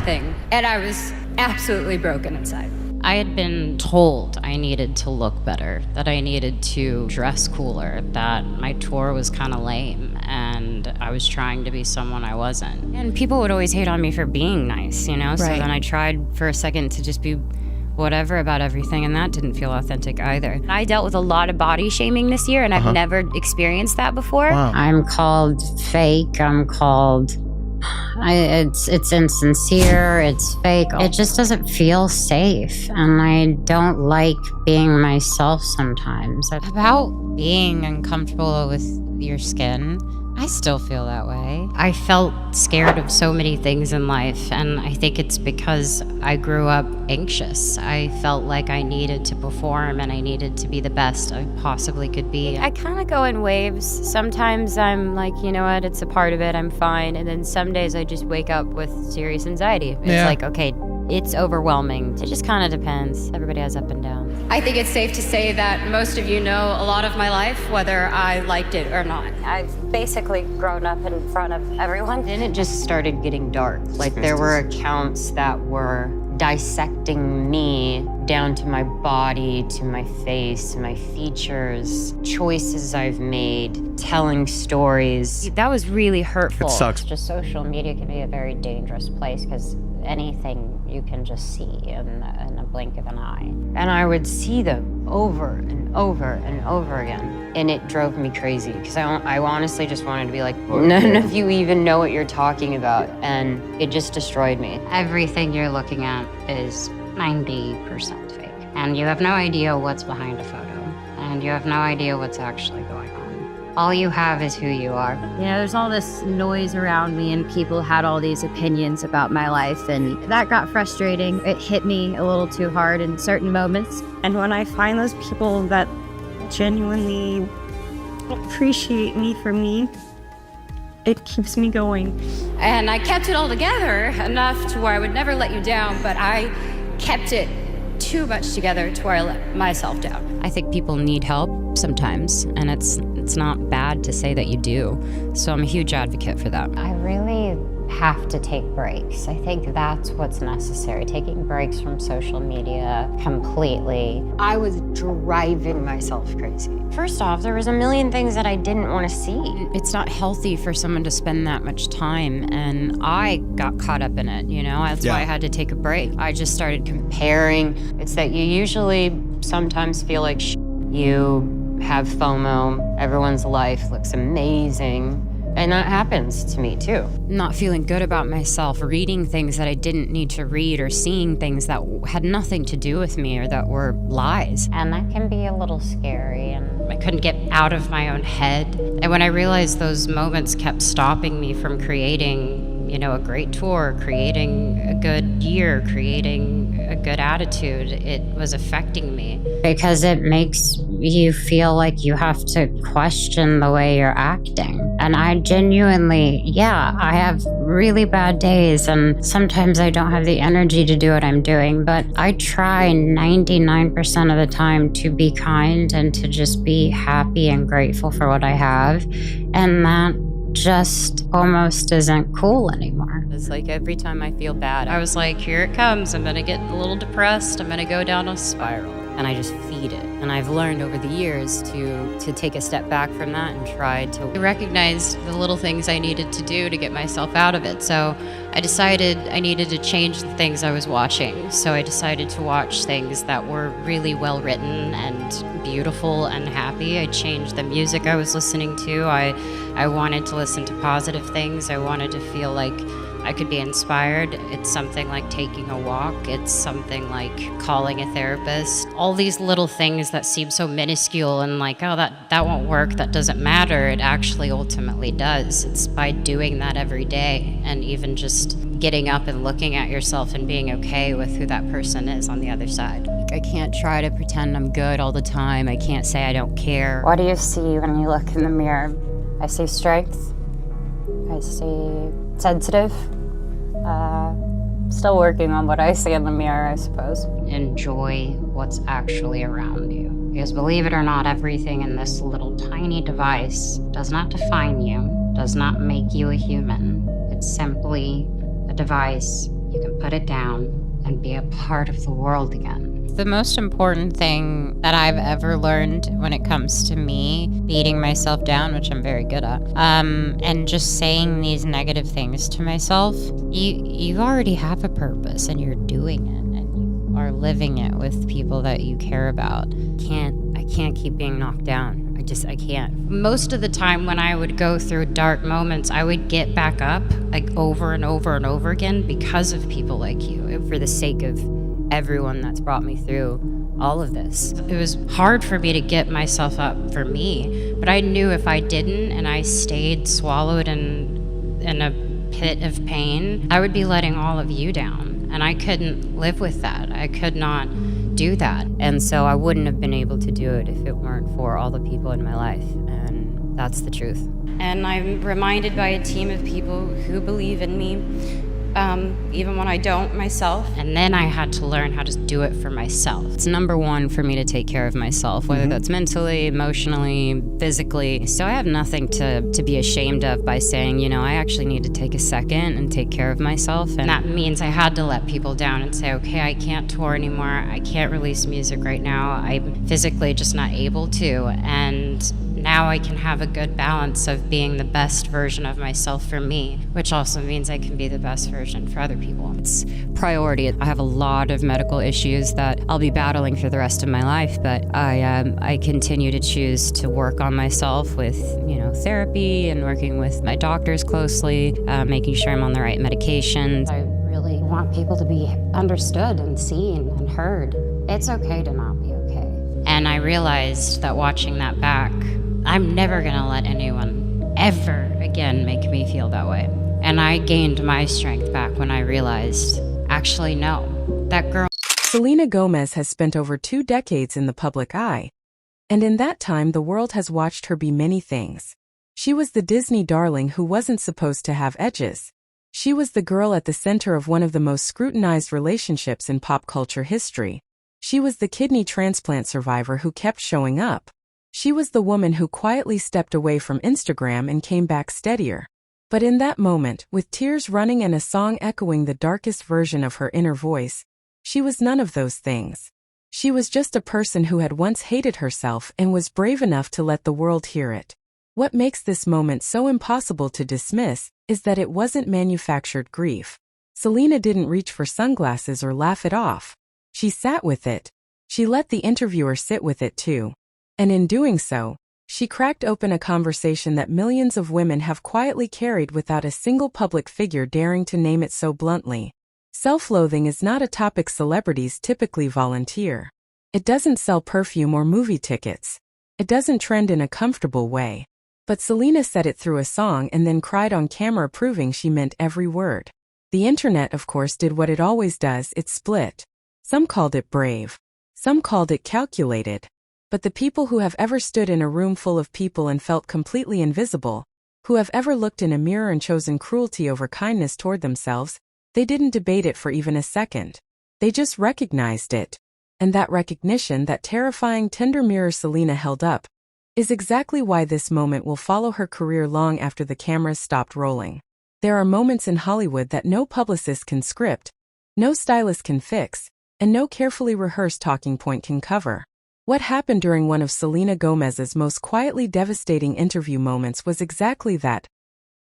everything, and I was absolutely broken inside. I had been told I needed to look better, that I needed to dress cooler, that my tour was kind of lame, and I was trying to be someone I wasn't. And people would always hate on me for being nice, you know? So then I tried for a second to just be whatever about everything, and that didn't feel authentic either. I dealt with a lot of body shaming this year, and I've never experienced that before. Wow. I'm called fake, I'm called... It's insincere, it's fake. It just doesn't feel safe, and I don't like being myself sometimes. About being uncomfortable with your skin, I still feel that way. I felt scared of so many things in life, and I think it's because I grew up anxious. I felt like I needed to perform and I needed to be the best I possibly could be. I kind of go in waves. Sometimes I'm like, you know what, it's a part of it, I'm fine. And then some days I just wake up with serious anxiety. It's like, okay, it's overwhelming. It just kind of depends. Everybody has up and downs. I think it's safe to say that most of you know a lot of my life, whether I liked it or not. I've basically grown up in front of everyone. Then it just started getting dark. Like there were accounts that were dissecting me down to my body, to my face, to my features, choices I've made, telling stories. That was really hurtful. It sucks. Just social media can be a very dangerous place because anything you can just see in a blink of an eye. And I would see them over and over and over again. And it drove me crazy because I honestly just wanted to be like, none of you even know what you're talking about. And it just destroyed me. Everything you're looking at is 90% fake. And you have no idea what's behind a photo. And you have no idea what's actually going on. All you have is who you are. You know, there's all this noise around me and people had all these opinions about my life, and that got frustrating. It hit me a little too hard in certain moments. And when I find those people that genuinely appreciate me for me, it keeps me going. And I kept it all together enough to where I would never let you down, but I kept it too much together to where I let myself down. I think people need help sometimes, and it's not bad to say that you do. So I'm a huge advocate for that. I really have to take breaks. I think that's what's necessary, taking breaks from social media completely. I was driving myself crazy. First off, there was a million things that I didn't want to see. It's not healthy for someone to spend that much time, and I got caught up in it, you know? That's why I had to take a break. I just started comparing. It's that you usually sometimes feel like you have FOMO, everyone's life looks amazing. And that happens to me too. Not feeling good about myself, reading things that I didn't need to read, or seeing things that had nothing to do with me or that were lies. And that can be a little scary, and I couldn't get out of my own head. And when I realized those moments kept stopping me from creating, you know, a great tour, creating a good year, creating a good attitude, it was affecting me. Because it makes you feel like you have to question the way you're acting. And I genuinely, I have really bad days, and sometimes I don't have the energy to do what I'm doing, but I try 99% of the time to be kind and to just be happy and grateful for what I have. And that just almost isn't cool anymore. It's like every time I feel bad, I was like, here it comes. I'm gonna get a little depressed. I'm gonna go down a spiral. And I just feed it. And I've learned over the years to take a step back from that and try to recognize the little things I needed to do to get myself out of it. So I decided I needed to change the things I was watching. So I decided to watch things that were really well written and beautiful and happy. I changed the music I was listening to. I wanted to listen to positive things. I wanted to feel like I could be inspired. It's something like taking a walk. It's something like calling a therapist. All these little things that seem so minuscule and like, oh, that won't work, that doesn't matter. It actually ultimately does. It's by doing that every day and even just getting up and looking at yourself and being okay with who that person is on the other side. I can't try to pretend I'm good all the time. I can't say I don't care. What do you see when you look in the mirror? I see strength. I see sensitive. Still working on what I see in the mirror, I suppose. Enjoy what's actually around you. Because believe it or not, everything in this little tiny device does not define you, does not make you a human. It's simply a device you can put it down and be a part of the world again. The most important thing that I've ever learned when it comes to me beating myself down, which I'm very good at, and just saying these negative things to myself, you already have a purpose and you're doing it and you are living it with people that you care about. I can't keep being knocked down. I can't. Most of the time when I would go through dark moments, I would get back up like over and over and over again because of people like you, for the sake of everyone that's brought me through all of this. It was hard for me to get myself up for me, but I knew if I didn't and I stayed swallowed in a pit of pain, I would be letting all of you down, and I couldn't live with that. I could not do that. And so I wouldn't have been able to do it if it weren't for all the people in my life. And that's the truth. And I'm reminded by a team of people who believe in me, even when I don't myself. And then I had to learn how to do it for myself. It's number one for me to take care of myself, whether that's mentally, emotionally, physically. So I have nothing to be ashamed of by saying, I actually need to take a second and take care of myself. And that means I had to let people down and say, okay, I can't tour anymore. I can't release music right now. I'm physically just not able to. And now I can have a good balance of being the best version of myself for me, which also means I can be the best version for other people. It's priority. I have a lot of medical issues that I'll be battling for the rest of my life, but I continue to choose to work on myself with, therapy and working with my doctors closely, making sure I'm on the right medications. I really want people to be understood and seen and heard. It's okay to not be okay. And I realized that watching that back, I'm never gonna let anyone ever again make me feel that way. And I gained my strength back when I realized, actually, no, that girl. Selena Gomez has spent over 2 decades in the public eye, and in that time the world has watched her be many things. She was the Disney darling who wasn't supposed to have edges. She was the girl at the center of one of the most scrutinized relationships in pop culture history. She was the kidney transplant survivor who kept showing up. She was the woman who quietly stepped away from Instagram and came back steadier. But in that moment, with tears running and a song echoing the darkest version of her inner voice, she was none of those things. She was just a person who had once hated herself and was brave enough to let the world hear it. What makes this moment so impossible to dismiss is that it wasn't manufactured grief. Selena didn't reach for sunglasses or laugh it off. She sat with it. She let the interviewer sit with it too. And in doing so, she cracked open a conversation that millions of women have quietly carried without a single public figure daring to name it so bluntly. Self-loathing is not a topic celebrities typically volunteer. It doesn't sell perfume or movie tickets. It doesn't trend in a comfortable way. But Selena said it through a song and then cried on camera, proving she meant every word. The internet, of course, did what it always does, it split. Some called it brave. Some called it calculated. But the people who have ever stood in a room full of people and felt completely invisible, who have ever looked in a mirror and chosen cruelty over kindness toward themselves, they didn't debate it for even a second. They just recognized it. And that recognition, that terrifying tender mirror Selena held up, is exactly why this moment will follow her career long after the cameras stopped rolling. There are moments in Hollywood that no publicist can script, no stylist can fix, and no carefully rehearsed talking point can cover. What happened during one of Selena Gomez's most quietly devastating interview moments was exactly that.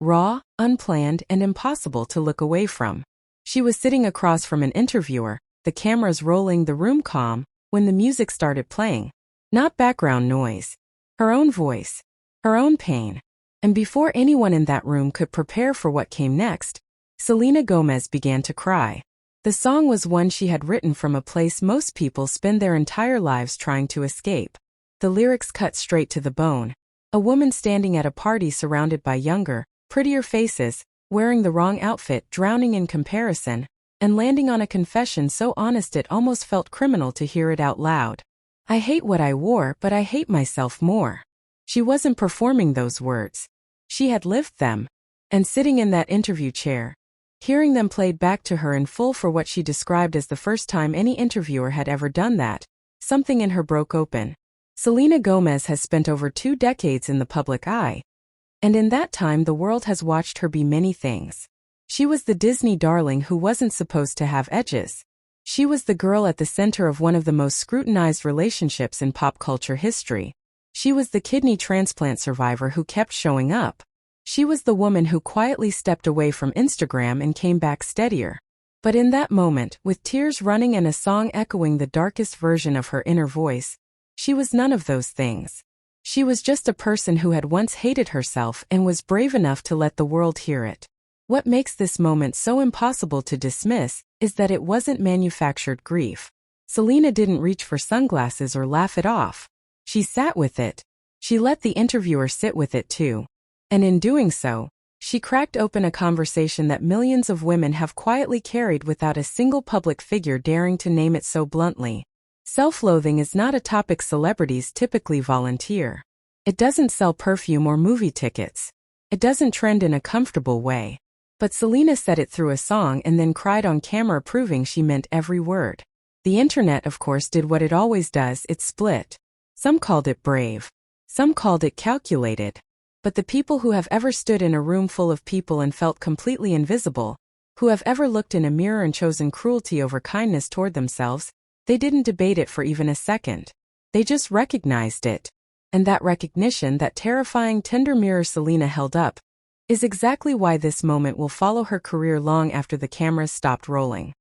Raw, unplanned, and impossible to look away from. She was sitting across from an interviewer, the cameras rolling, the room calm, when the music started playing. Not background noise. Her own voice. Her own pain. And before anyone in that room could prepare for what came next, Selena Gomez began to cry. The song was one she had written from a place most people spend their entire lives trying to escape. The lyrics cut straight to the bone. A woman standing at a party surrounded by younger, prettier faces, wearing the wrong outfit, drowning in comparison, and landing on a confession so honest it almost felt criminal to hear it out loud. I hate what I wore, but I hate myself more. She wasn't performing those words. She had lived them. And sitting in that interview chair, hearing them played back to her in full for what she described as the first time any interviewer had ever done that, something in her broke open. Selena Gomez has spent over 2 decades in the public eye. And in that time the world has watched her be many things. She was the Disney darling who wasn't supposed to have edges. She was the girl at the center of one of the most scrutinized relationships in pop culture history. She was the kidney transplant survivor who kept showing up. She was the woman who quietly stepped away from Instagram and came back steadier. But in that moment, with tears running and a song echoing the darkest version of her inner voice, she was none of those things. She was just a person who had once hated herself and was brave enough to let the world hear it. What makes this moment so impossible to dismiss is that it wasn't manufactured grief. Selena didn't reach for sunglasses or laugh it off. She sat with it. She let the interviewer sit with it too. And in doing so, she cracked open a conversation that millions of women have quietly carried without a single public figure daring to name it so bluntly. Self-loathing is not a topic celebrities typically volunteer. It doesn't sell perfume or movie tickets. It doesn't trend in a comfortable way. But Selena said it through a song and then cried on camera, proving she meant every word. The internet, of course, did what it always does, it split. Some called it brave. Some called it calculated. But the people who have ever stood in a room full of people and felt completely invisible, who have ever looked in a mirror and chosen cruelty over kindness toward themselves, they didn't debate it for even a second. They just recognized it. And that recognition, that terrifying tender mirror Selena held up, is exactly why this moment will follow her career long after the cameras stopped rolling.